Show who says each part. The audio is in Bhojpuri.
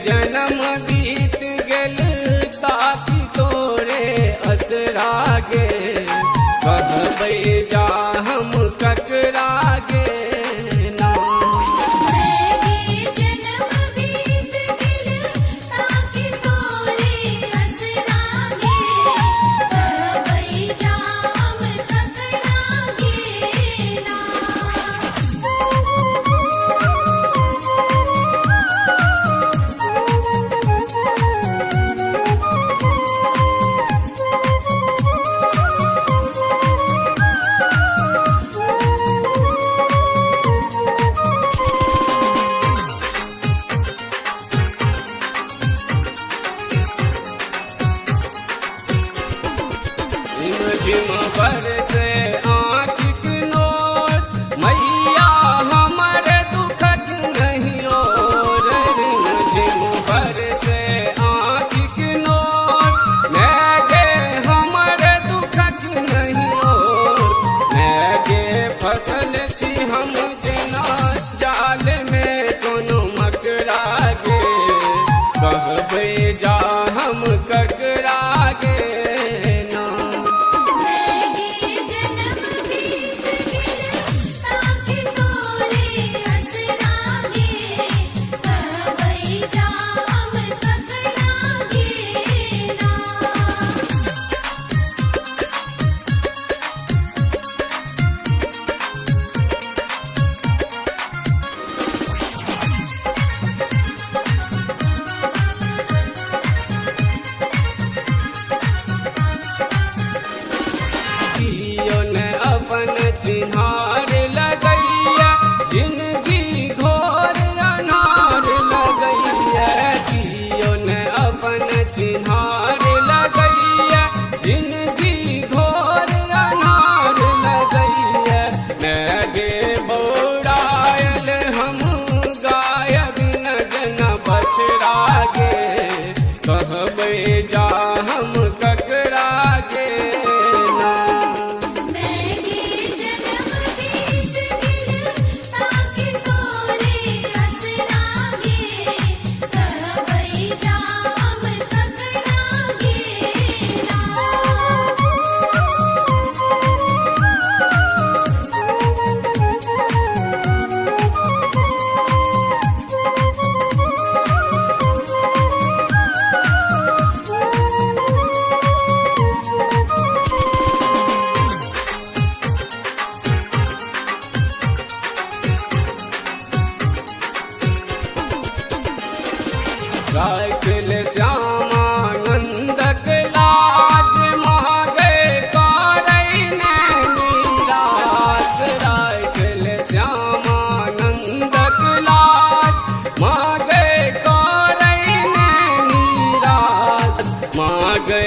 Speaker 1: जन्म बीत गेल ताकि तोरे असरा गे कहबै जा हम ककरा गे ना। झिम बरसे आँखिक नोर मैया हमर दुखक नहीं ओर। झिम बरसे आँखिक नोर मैं गे हमर दुखक नहीं ओर। मैं गे फसल छी हम जेना जाल में कोनो मकड़ा गे कहबै जा हम ककरा गे। चिन्हार लगैया जिंदगी घोर अनार लगैया कियो ने अपन चिन्हार लगैया जिंदगी घोर अनार लगैया। मैं गे बौड़ायल हम गायब न जना बछड़ा गे कहबै जा हम ककरा गे ना। राखल श्यामानंदक लाज मांगे करै निराश। राखल श्यामानंदक लाज मांगे करै निराश। मांगे